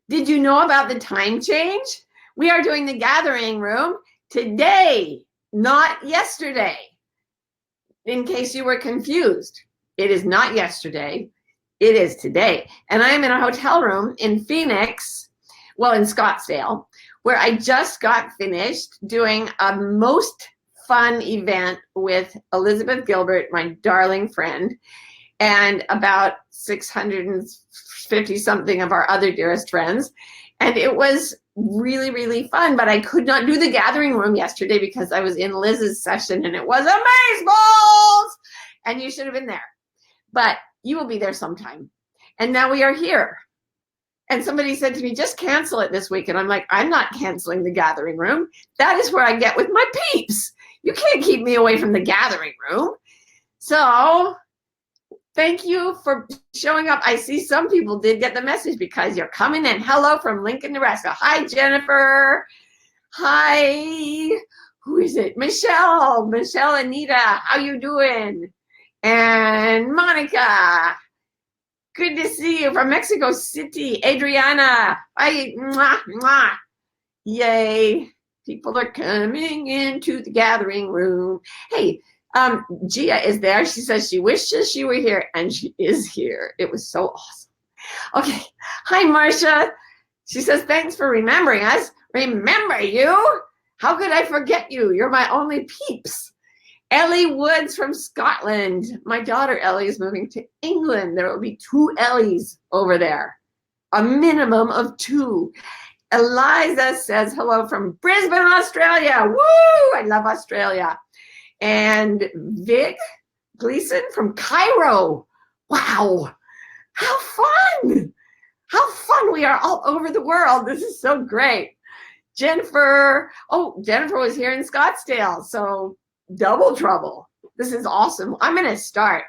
Did you know about the time change? We are doing the gathering room today, not yesterday. In case you were confused, it is not yesterday, it is today. And I'm in a hotel room in Phoenix, well, in Scottsdale, where I just got finished doing a most fun event with Elizabeth Gilbert, my darling friend, and about 650 something of our other dearest friends. And it was really, really fun, but I could not do the gathering room yesterday because I was in Liz's session and it was amazeballs, and you should have been there, but you will be there sometime. And now we are here. And somebody said to me, just cancel it this week. And I'm like, I'm not canceling the gathering room. That is where I get with my peeps. You can't keep me away from the gathering room. So thank you for showing up. I see some people did get the message because you're coming in. Hello from Lincoln, Nebraska. Hi, Jennifer. Hi. Who is it? Michelle. Michelle Anita. How you doing? And Monica. Good to see you from Mexico City. Adriana. Hi. Mwah, mwah. Yay. People are coming into the gathering room. Hey, Gia is there. She says she wishes she were here, and she is here. It was so awesome. Okay. Hi, Marcia. She says, thanks for remembering us. Remember you? How could I forget you? You're my only peeps. Ellie Woods from Scotland. My daughter Ellie is moving to England. There will be 2 Ellies over there, a minimum of 2. Eliza says hello from Brisbane, Australia. Woo! I love Australia. And Vic Gleason from Cairo. Wow, how fun! How fun we are all over the world. This is so great. Jennifer, Jennifer was here in Scottsdale, so double trouble. This is awesome. I'm going to start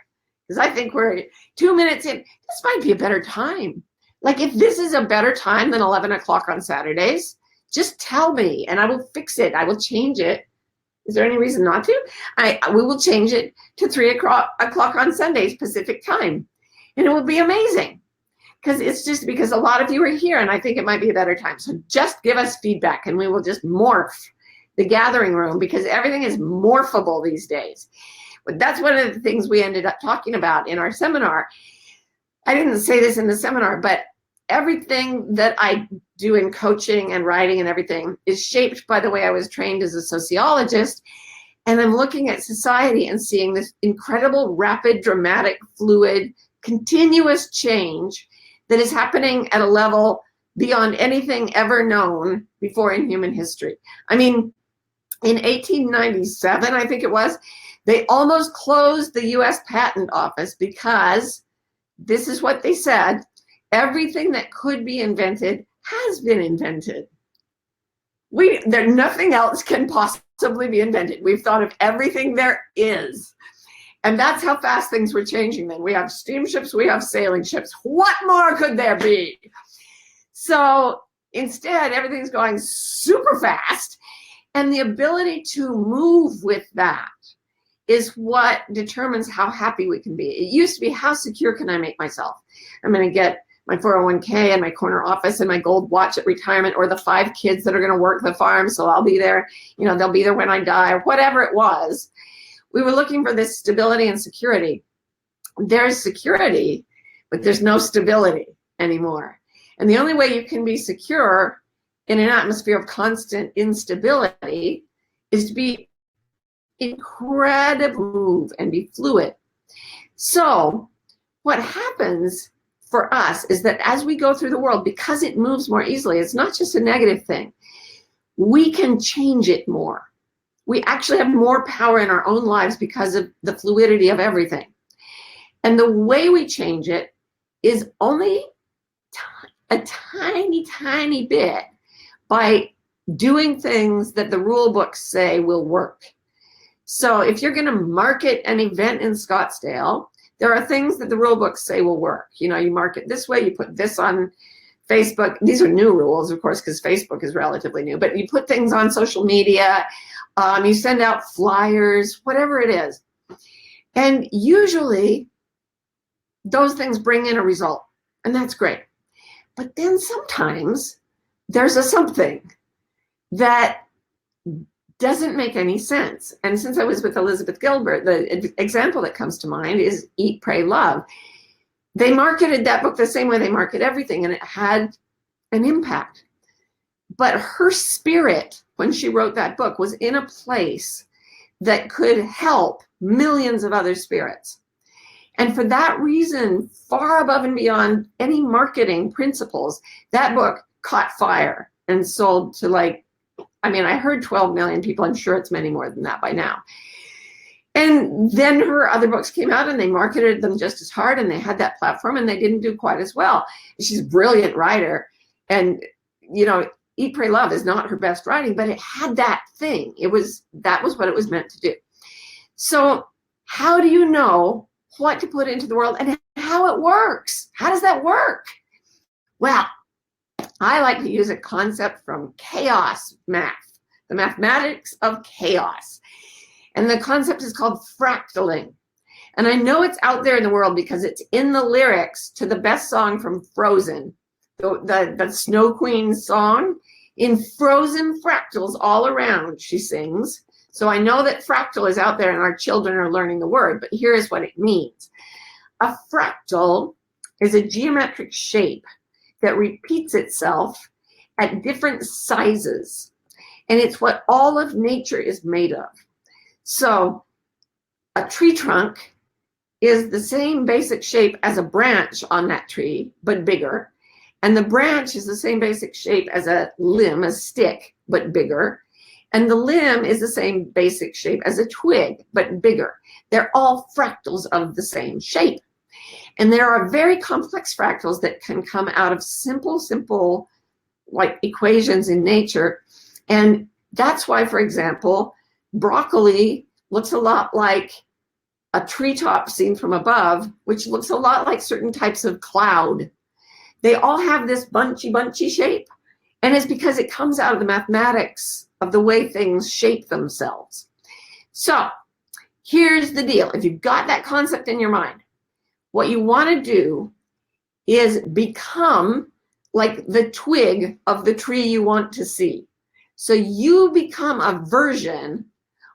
because I think we're 2 minutes in. This might be a better time. Like if this is a better time than 11 o'clock on Saturdays, just tell me and I will fix it. I will change it. Is there any reason not to? We will change it to 3 o'clock on Sundays, Pacific time. And it will be amazing. Because it's just because a lot of you are here and I think it might be a better time. So just give us feedback and we will just morph the gathering room because everything is morphable these days. But that's one of the things we ended up talking about in our seminar. I didn't say this in the seminar, but everything that I do in coaching and writing and everything is shaped by the way I was trained as a sociologist. And I'm looking at society and seeing this incredible, rapid, dramatic, fluid, continuous change that is happening at a level beyond anything ever known before in human history. I mean, in 1897, I think it was, they almost closed the US Patent Office because this is what they said: everything that could be invented has been invented. Nothing else can possibly be invented. We've thought of everything there is. And that's how fast things were changing then. We have steamships, we have sailing ships. What more could there be? So instead, everything's going super fast. And the ability to move with that is what determines how happy we can be. It used to be, how secure can I make myself? I'm going to get my 401k and my corner office and my gold watch at retirement, or the 5 kids that are going to work the farm, so I'll be there, they'll be there when I die, or whatever it was. We were looking for this stability and security. There's security, but there's no stability anymore. And the only way you can be secure in an atmosphere of constant instability is to be incredibly move and be fluid. So what happens for us is that as we go through the world, because it moves more easily, it's not just a negative thing. We can change it more. We actually have more power in our own lives because of the fluidity of everything. And the way we change it is only a tiny, tiny bit by doing things that the rule books say will work. So if you're going to market an event in Scottsdale, there are things that the rule books say will work. You market this way, you put this on Facebook. These are new rules, of course, because Facebook is relatively new, but you put things on social media, you send out flyers, whatever it is. And usually those things bring in a result, and that's great. But then sometimes there's a something that doesn't make any sense. And since I was with Elizabeth Gilbert, the example that comes to mind is Eat, Pray, Love. They marketed that book the same way they market everything, and it had an impact. But her spirit, when she wrote that book, was in a place that could help millions of other spirits. And for that reason, far above and beyond any marketing principles, that book caught fire and sold to I heard 12 million people. I'm sure it's many more than that by now. And then her other books came out and they marketed them just as hard, and they had that platform, and they didn't do quite as well. She's a brilliant writer. And, Eat, Pray, Love is not her best writing, but it had that thing. That was what it was meant to do. So how do you know what to put into the world and how it works? How does that work? Well, I like to use a concept from chaos math, the mathematics of chaos. And the concept is called fractaling. And I know it's out there in the world because it's in the lyrics to the best song from Frozen, the Snow Queen song. In Frozen, fractals all around, she sings. So I know that fractal is out there and our children are learning the word, but here is what it means. A fractal is a geometric shape that repeats itself at different sizes. And it's what all of nature is made of. So a tree trunk is the same basic shape as a branch on that tree, but bigger. And the branch is the same basic shape as a limb, a stick, but bigger. And the limb is the same basic shape as a twig, but bigger. They're all fractals of the same shape. And there are very complex fractals that can come out of simple like equations in nature. And that's why, for example, broccoli looks a lot like a treetop seen from above, which looks a lot like certain types of cloud. They all have this bunchy shape. And it's because it comes out of the mathematics of the way things shape themselves. So here's the deal. If you've got that concept in your mind, what you want to do is become like the twig of the tree you want to see. So you become a version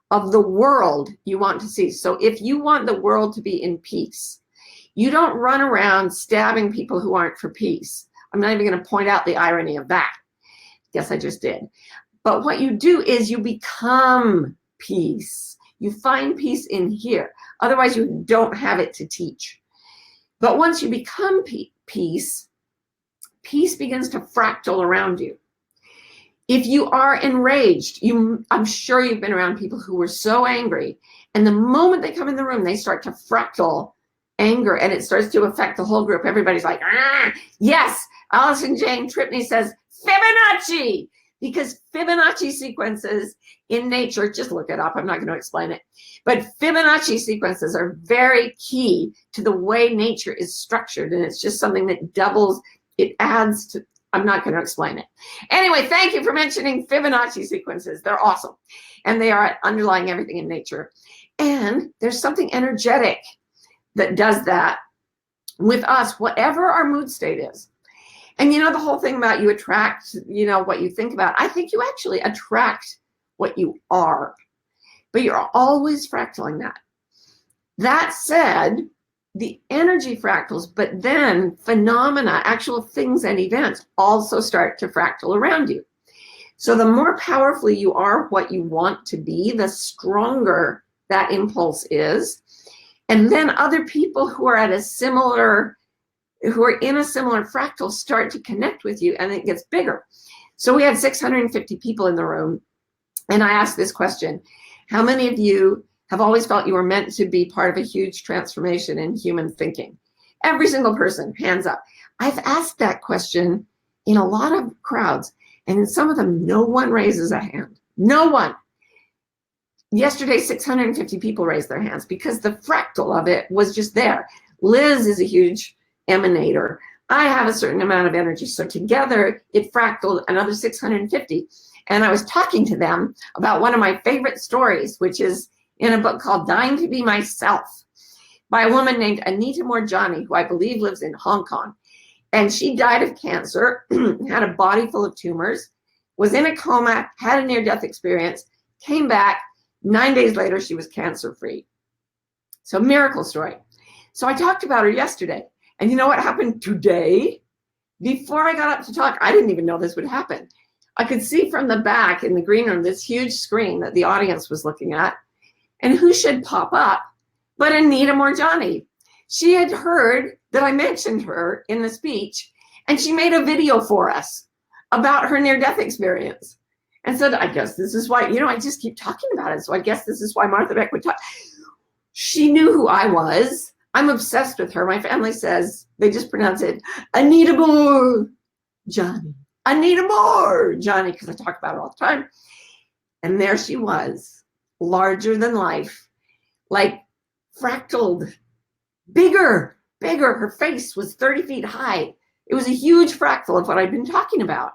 of the world you want to see. So if you want the world to be in peace, you don't run around stabbing people who aren't for peace. I'm not even going to point out the irony of that. Guess I just did. But what you do is you become peace. You find peace in here. Otherwise, you don't have it to teach. But once you become peace, peace begins to fractal around you. If you are enraged, I'm sure you've been around people who were so angry, and the moment they come in the room, they start to fractal anger, and it starts to affect the whole group. Everybody's like, ah, yes. Alison Jane Tripney says, Fibonacci, because Fibonacci sequences in nature, just look it up, I'm not going to explain it, but Fibonacci sequences are very key to the way nature is structured, and it's just something that doubles, it adds to, I'm not going to explain it. Anyway, thank you for mentioning Fibonacci sequences. They're awesome, and they are underlying everything in nature. And there's something energetic that does that with us, whatever our mood state is. And the whole thing about you attract, what you think about, I think you actually attract what you are, but you're always fractaling that. That said, the energy fractals, but then phenomena, actual things and events also start to fractal around you. So the more powerfully you are what you want to be, the stronger that impulse is. And then other people who are in a similar fractal start to connect with you, and it gets bigger. So we had 650 people in the room, and I asked this question: how many of you have always felt you were meant to be part of a huge transformation in human thinking? Every single person, hands up. I've asked that question in a lot of crowds, and in some of them, no one raises a hand. No one. Yesterday, 650 people raised their hands because the fractal of it was just there. Liz is a huge emanator. I have a certain amount of energy. So together, it fractaled another 650. And I was talking to them about one of my favorite stories, which is in a book called Dying to Be Myself by a woman named Anita Morjani, who I believe lives in Hong Kong. And she died of cancer, had a body full of tumors, was in a coma, had a near-death experience, came back. 9 days later, she was cancer-free. So miracle story. So I talked about her yesterday. And you know what happened today? Before I got up to talk, I didn't even know this would happen. I could see from the back in the green room this huge screen that the audience was looking at. And who should pop up but Anita Morjani? She had heard that I mentioned her in the speech, and she made a video for us about her near-death experience. And said, I guess this is why, I just keep talking about it. So I guess this is why Martha Beck would talk. She knew who I was. I'm obsessed with her. My family says, they just pronounce it, Anita Morjani. Anita Morjani, because I talk about her all the time. And there she was, larger than life, like fractaled, bigger. Her face was 30 feet high. It was a huge fractal of what I've been talking about.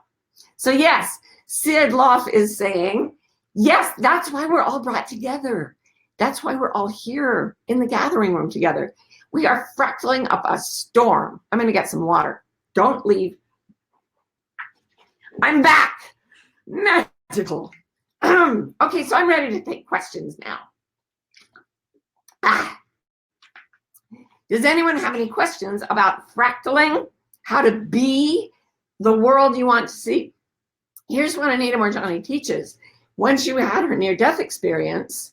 So yes, Sid Loff is saying, yes, that's why we're all brought together. That's why we're all here in the gathering room together. We are fractaling up a storm. I'm going to get some water. Don't leave. I'm back. Magical. Okay, so I'm ready to take questions now. Does anyone have any questions about fractaling? How to be the world you want to see? Here's what Anita Morjani teaches. When she had her near-death experience,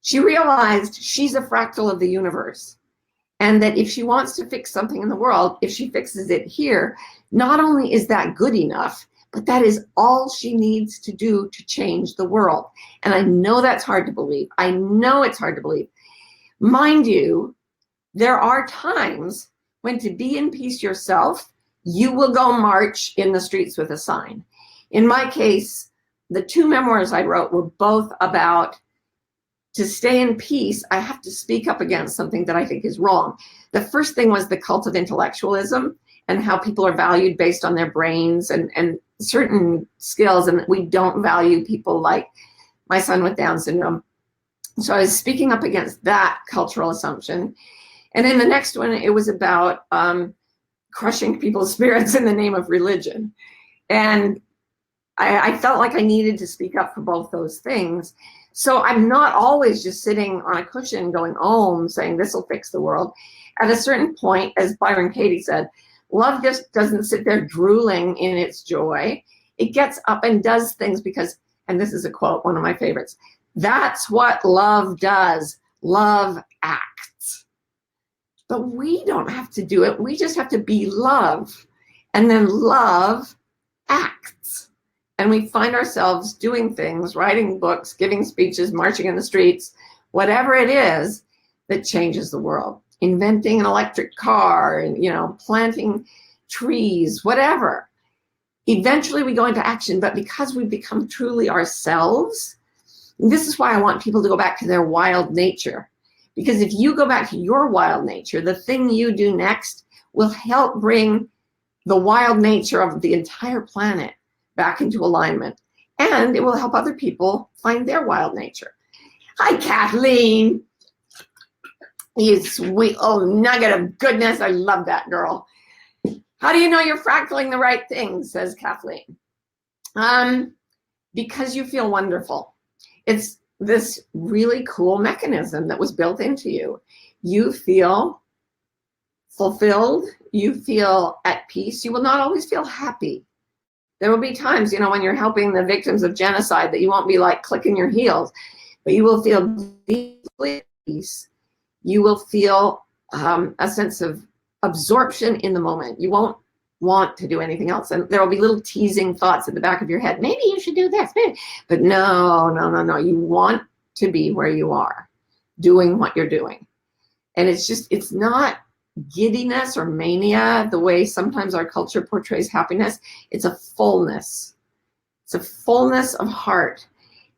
she realized she's a fractal of the universe. And that if she wants to fix something in the world, if she fixes it here, not only is that good enough, but that is all she needs to do to change the world. And I know that's hard to believe. I know it's hard to believe. Mind you, there are times when to be in peace yourself, you will go march in the streets with a sign. In my case, the two memoirs I wrote were both about to stay in peace, I have to speak up against something that I think is wrong. The first thing was the cult of intellectualism and how people are valued based on their brains and certain skills, and we don't value people like my son with Down syndrome. So I was speaking up against that cultural assumption. And in the next one, it was about crushing people's spirits in the name of religion. And I felt like I needed to speak up for both those things. So I'm not always just sitting on a cushion going, oh, saying this will fix the world. At a certain point, as Byron Katie said, love just doesn't sit there drooling in its joy. It gets up and does things because, and this is a quote, one of my favorites, that's what love does. Love acts. But we don't have to do it. We just have to be love. And then love acts. And we find ourselves doing things, writing books, giving speeches, marching in the streets, whatever it is that changes the world. Inventing an electric car, and, planting trees, whatever. Eventually we go into action, but because we become truly ourselves, this is why I want people to go back to their wild nature. Because if you go back to your wild nature, the thing you do next will help bring the wild nature of the entire planet back into alignment. And it will help other people find their wild nature. Hi, Kathleen. You sweet, nugget of goodness. I love that girl. How do you know you're fractaling the right thing, says Kathleen? Because you feel wonderful. It's this really cool mechanism that was built into you. You feel fulfilled. You feel at peace. You will not always feel happy. There will be times, when you're helping the victims of genocide that you won't be like clicking your heels, but you will feel deeply at peace. You will feel a sense of absorption in the moment. You won't want to do anything else. And there will be little teasing thoughts in the back of your head. Maybe you should do this. Maybe. But no. You want to be where you are, doing what you're doing. And it's not giddiness or mania, the way sometimes our culture portrays happiness. It's a fullness. It's a fullness of heart.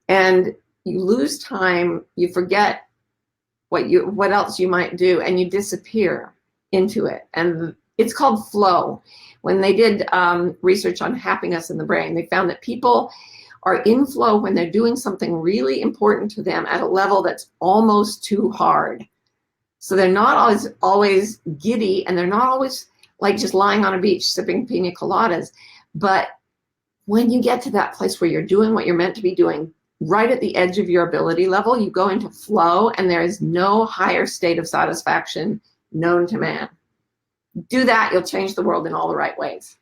And you lose time, you forget what else you might do, and you disappear into it. And it's called flow. When they did research on happiness in the brain, they found that people are in flow when they're doing something really important to them at a level that's almost too hard. So they're not always giddy, and they're not always like just lying on a beach sipping pina coladas. But when you get to that place where you're doing what you're meant to be doing, right at the edge of your ability level, you go into flow, and there is no higher state of satisfaction known to man. Do that, you'll change the world in all the right ways.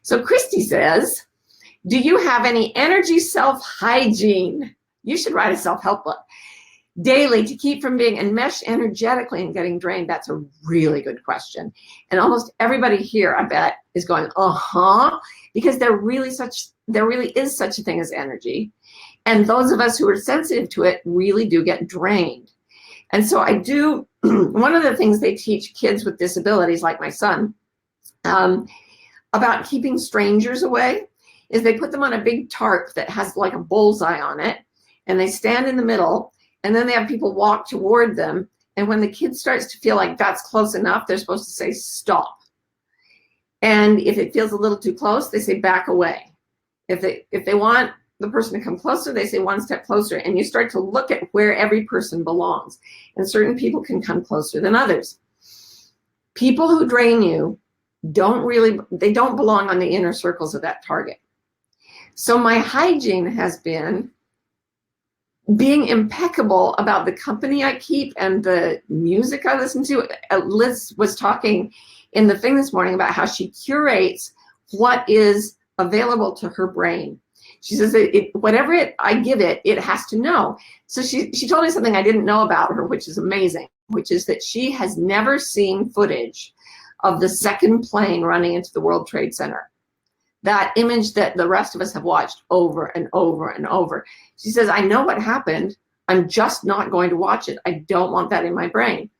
So Christy says, do you have any energy self-hygiene? You should write a self-help book. Daily to keep from being enmeshed energetically and getting drained. That's a really good question. And almost everybody here, I bet, is going, because there really is such a thing as energy. And those of us who are sensitive to it really do get drained. And so I do, one of the things they teach kids with disabilities, like my son, about keeping strangers away, is they put them on a big tarp that has like a bullseye on it, and they stand in the middle, and then they have people walk toward them. And when the kid starts to feel like that's close enough, they're supposed to say, stop. And if it feels a little too close, they say, back away. If they want the person to come closer, they say one step closer. And you start to look at where every person belongs. And certain people can come closer than others. People who drain you don't belong on the inner circles of that target. So my hygiene has been being impeccable about the company I keep and the music I listen to. Liz was talking in the thing this morning about how she curates what is available to her brain. She says whatever I give it, it has to know. So she told me something I didn't know about her, which is amazing, which is that she has never seen footage of the second plane running into the World Trade Center. That image that the rest of us have watched over and over and over. She says, I know what happened. I'm just not going to watch it. I don't want that in my brain.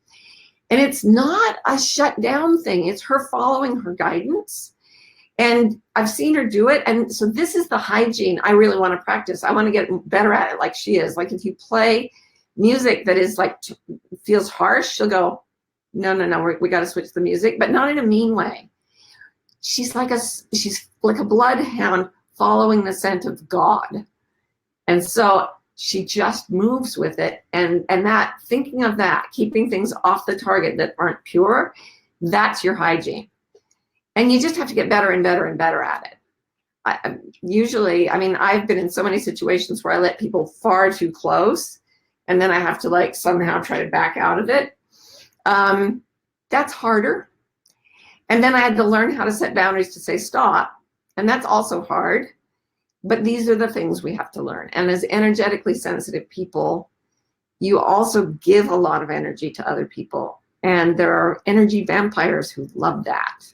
And it's not a shut down thing. It's her following her guidance. And I've seen her do it. And so this is the hygiene I really want to practice. I want to get better at it like she is. Like if you play music that is like, feels harsh, she'll go, no, we got to switch the music, but not in a mean way. She's like a bloodhound following the scent of God. And so she just moves with it. And that, thinking of that, keeping things off the target that aren't pure, that's your hygiene. And you just have to get better and better and better at it. I've been in so many situations where I let people far too close, and then I have to like somehow try to back out of it. That's harder. And then I had to learn how to set boundaries to say stop. And that's also hard. But these are the things we have to learn. And as energetically sensitive people, you also give a lot of energy to other people. And there are energy vampires who love that.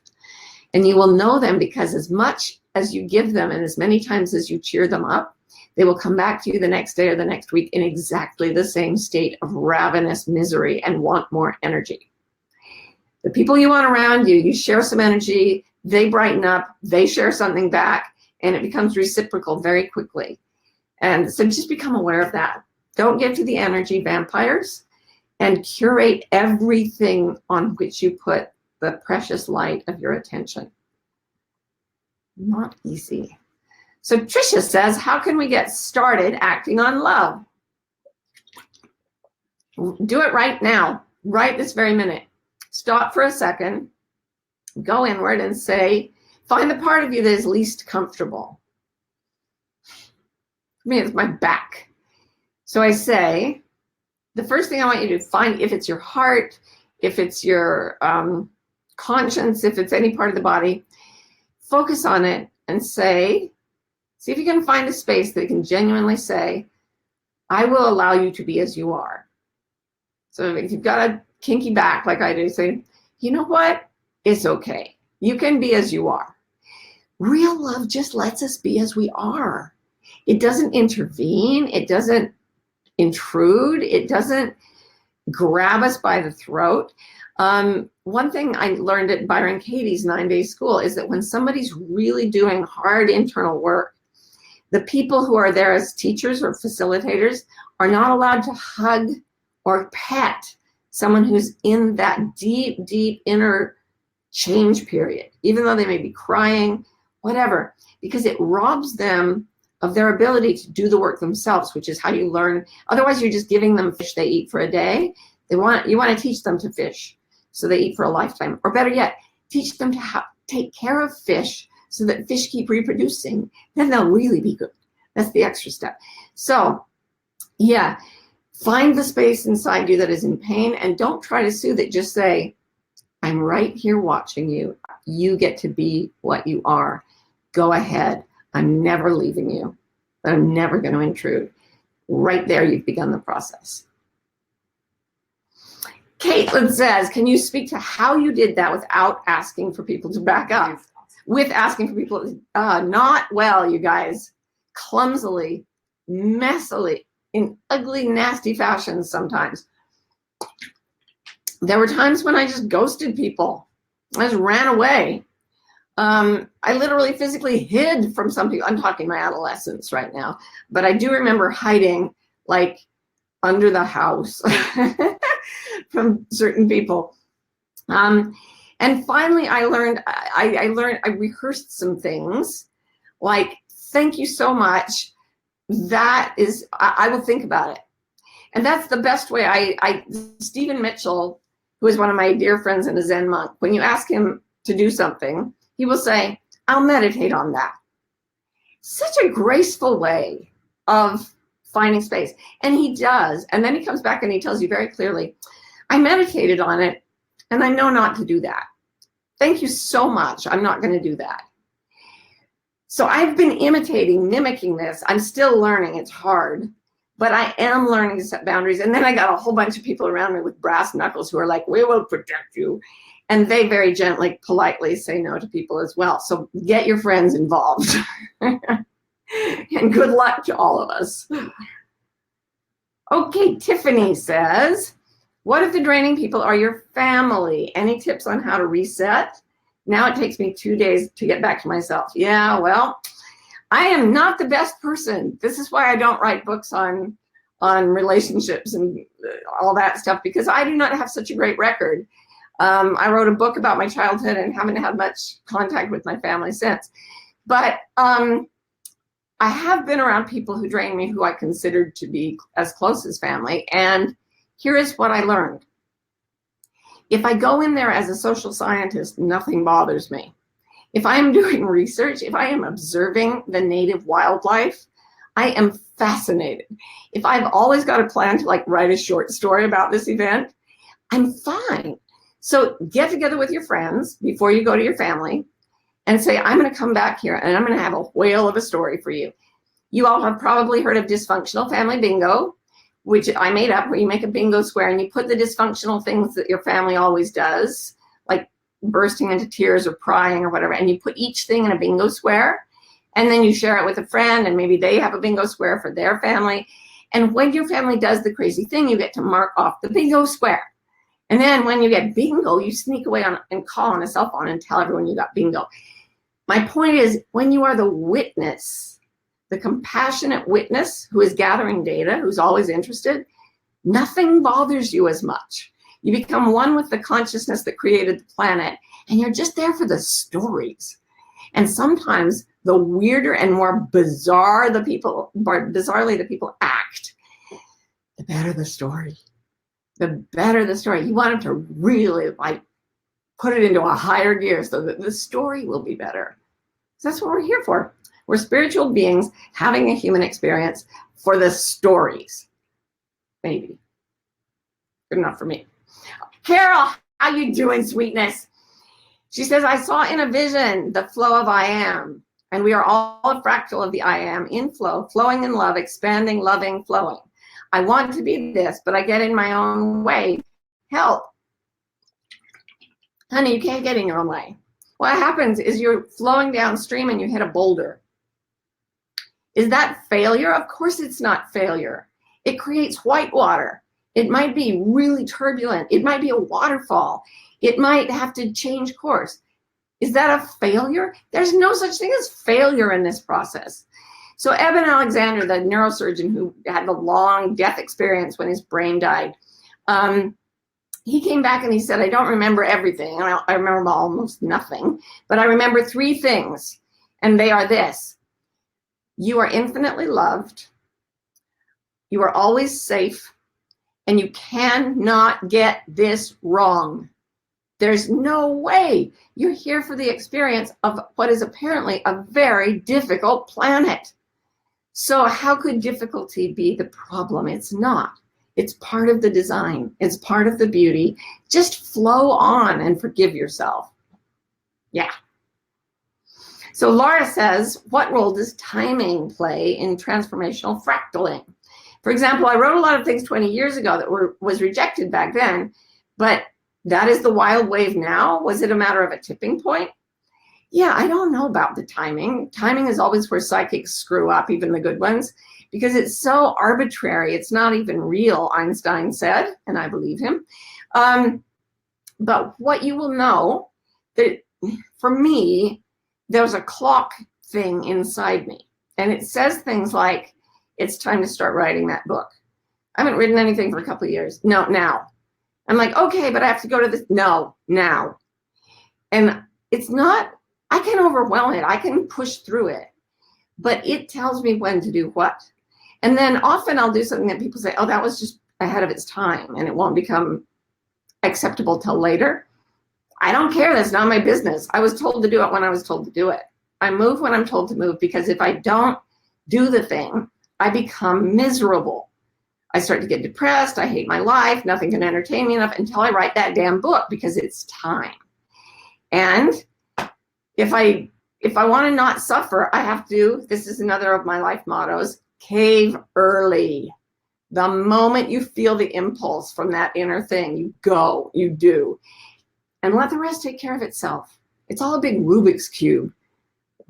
And you will know them because as much as you give them and as many times as you cheer them up, they will come back to you the next day or the next week in exactly the same state of ravenous misery and want more energy. The people you want around you, you share some energy, they brighten up, they share something back, and it becomes reciprocal very quickly. And so just become aware of that. Don't give to the energy vampires, and curate everything on which you put the precious light of your attention. Not easy. So Tricia says, how can we get started acting on love? Do it right now, right this very minute. Stop for a second, go inward and say, find the part of you that is least comfortable. For me, it's my back. So I say, the first thing I want you to find, if it's your heart, if it's your conscience, if it's any part of the body, focus on it and say, see if you can find a space that can genuinely say, I will allow you to be as you are. So if you've got a kinky back like I do, say, you know what? It's okay. You can be as you are. Real love just lets us be as we are. It doesn't intervene. It doesn't intrude. It doesn't grab us by the throat. One thing I learned at Byron Katie's 9-day school is that when somebody's really doing hard internal work, the people who are there as teachers or facilitators are not allowed to hug or pet someone who's in that deep, deep inner change period, even though they may be crying, whatever, because it robs them of their ability to do the work themselves, which is how you learn. Otherwise, you're just giving them fish they eat for a day. You want to teach them to fish so they eat for a lifetime. Or better yet, teach them to take care of fish so that fish keep reproducing, then they'll really be good. That's the extra step. So yeah, find the space inside you that is in pain, and don't try to soothe it. Just say, I'm right here watching you. You get to be what you are. Go ahead. I'm never leaving you, but I'm never going to intrude. Right there, you've begun the process. Caitlin says, can you speak to how you did that without asking for people to back up? With asking for people, not well, you guys. Clumsily, messily, in ugly, nasty fashions sometimes. There were times when I just ghosted people. I just ran away. I literally physically hid from some people. I'm talking my adolescence right now, but I do remember hiding like under the house from certain people. And finally I learned, I rehearsed some things like, thank you so much. That is, I will think about it. And that's the best way. Stephen Mitchell, who is one of my dear friends and a Zen monk, when you ask him to do something, he will say, I'll meditate on that. Such a graceful way of finding space. And he does. And then he comes back and he tells you very clearly, I meditated on it and I know not to do that. Thank you so much. I'm not going to do that. So I've been mimicking this. I'm still learning. It's hard. But I am learning to set boundaries. And then I got a whole bunch of people around me with brass knuckles who are like, we will protect you. And they very gently, politely say no to people as well. So get your friends involved. And good luck to all of us. Okay, Tiffany says, what if the draining people are your family? Any tips on how to reset? Now it takes me 2 days to get back to myself. Yeah, well, I am not the best person. This is why I don't write books on relationships and all that stuff, because I do not have such a great record. I wrote a book about my childhood and haven't had much contact with my family since. But I have been around people who drain me, who I considered to be as close as family. And here is what I learned. If I go in there as a social scientist, nothing bothers me. If I am doing research, if I am observing the native wildlife, I am fascinated. If I've always got a plan to like write a short story about this event, I'm fine. So get together with your friends before you go to your family and say, I'm going to come back here and I'm going to have a whale of a story for you. You all have probably heard of dysfunctional family bingo, which I made up, where you make a bingo square and you put the dysfunctional things that your family always does, like bursting into tears or crying or whatever, and you put each thing in a bingo square, and then you share it with a friend, and maybe they have a bingo square for their family. And when your family does the crazy thing, you get to mark off the bingo square. And then when you get bingo, you sneak away and call on a cell phone and tell everyone you got bingo. My point is, when you are the witness, the compassionate witness who is gathering data, who's always interested, nothing bothers you as much. You become one with the consciousness that created the planet, and you're just there for the stories. And sometimes the weirder and more bizarrely the people act, the better the story. The better the story. You want them to really like put it into a higher gear so that the story will be better. So that's what we're here for. We're spiritual beings having a human experience for the stories. Maybe. Good enough for me. Carol, how you doing, sweetness? She says, I saw in a vision the flow of I am. And we are all a fractal of the I am, in flow, flowing in love, expanding, loving, flowing. I want to be this, but I get in my own way. Help. Honey, you can't get in your own way. What happens is you're flowing downstream and you hit a boulder. Is that failure? Of course it's not failure. It creates white water. It might be really turbulent. It might be a waterfall. It might have to change course. Is that a failure? There's no such thing as failure in this process. So Eben Alexander, the neurosurgeon who had the long death experience when his brain died, he came back and he said, I don't remember everything. I remember almost nothing, but I remember 3 things, and they are this. You are infinitely loved, you are always safe, and you cannot get this wrong. There's no way. You're here for the experience of what is apparently a very difficult planet. So how could difficulty be the problem? It's not. It's part of the design. It's part of the beauty. Just flow on and forgive yourself. Yeah. So Laura says, what role does timing play in transformational fractaling? For example, I wrote a lot of things 20 years ago that was rejected back then, but that is the wild wave now. Was it a matter of a tipping point? Yeah, I don't know about the timing. Timing is always where psychics screw up, even the good ones, because it's so arbitrary. It's not even real, Einstein said, and I believe him. But what you will know, that for me, there's a clock thing inside me, and it says things like, it's time to start writing that book. I haven't written anything for a couple of years. No, now. I'm like, okay, but I have to go to this. No, now. And it's not, I can overwhelm it. I can push through it, but it tells me when to do what. And then often I'll do something that people say, oh, that was just ahead of its time and it won't become acceptable till later. I don't care. That's not my business. I was told to do it when I was told to do it. I move when I'm told to move, because if I don't do the thing, I become miserable. I start to get depressed. I hate my life. Nothing can entertain me enough until I write that damn book, because it's time. And if I want to not suffer, I have to, this is another of my life mottos, cave early. The moment you feel the impulse from that inner thing, you go, you do. And let the rest take care of itself. It's all a big Rubik's Cube.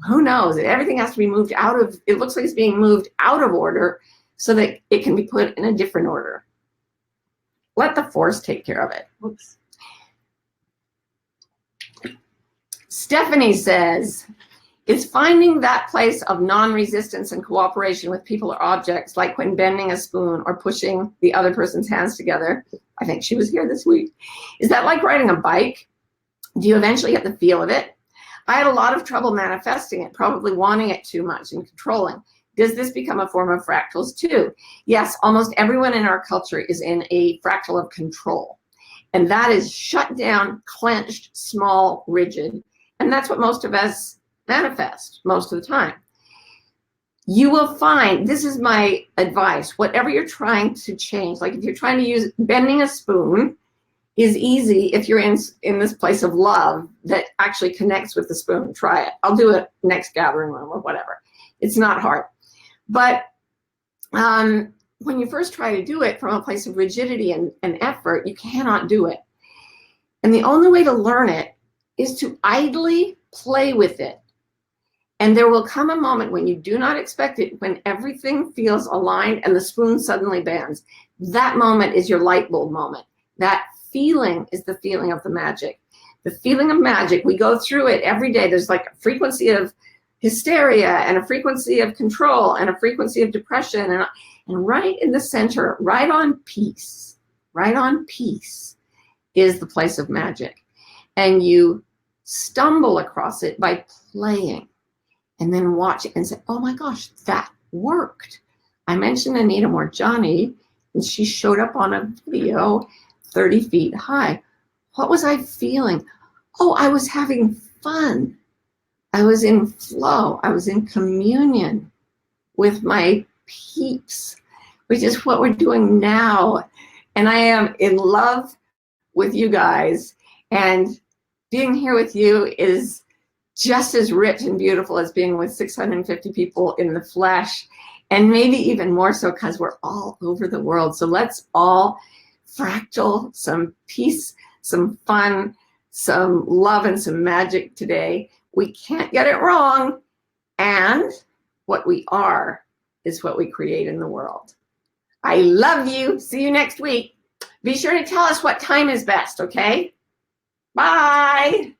Who knows? Everything has to be moved out of, it looks like it's being moved out of order so that it can be put in a different order. Let the force take care of it. Oops. Stephanie says, it's finding that place of non-resistance and cooperation with people or objects, like when bending a spoon or pushing the other person's hands together. I think she was here this week. Is that like riding a bike? Do you eventually get the feel of it? I had a lot of trouble manifesting it, probably wanting it too much and controlling. Does this become a form of fractals too? Yes, almost everyone in our culture is in a fractal of control. And that is shut down, clenched, small, rigid. And that's what most of us manifest most of the time. You will find, this is my advice, whatever you're trying to change, like if you're trying to use, bending a spoon is easy if you're in this place of love that actually connects with the spoon. Try it. I'll do it next gathering room or whatever. It's not hard. But when you first try to do it from a place of rigidity and effort, you cannot do it. And the only way to learn it is to idly play with it. And there will come a moment when you do not expect it, when everything feels aligned and the spoon suddenly bends. That moment is your light bulb moment. That feeling is the feeling of the magic. The feeling of magic, we go through it every day. There's like a frequency of hysteria and a frequency of control and a frequency of depression. And right in the center, right on peace is the place of magic. And you stumble across it by playing and then watch it and say, oh my gosh, that worked. I mentioned Anita Morjani, and she showed up on a video 30 feet high. What was I feeling? Oh, I was having fun. I was in flow. I was in communion with my peeps, which is what we're doing now. And I am in love with you guys. And being here with you is just as rich and beautiful as being with 650 people in the flesh, and maybe even more so because we're all over the world. So let's all fractal some peace, some fun, some love, and some magic today. We can't get it wrong. And what we are is what we create in the world. I love you. See you next week. Be sure to tell us what time is best, okay? Bye.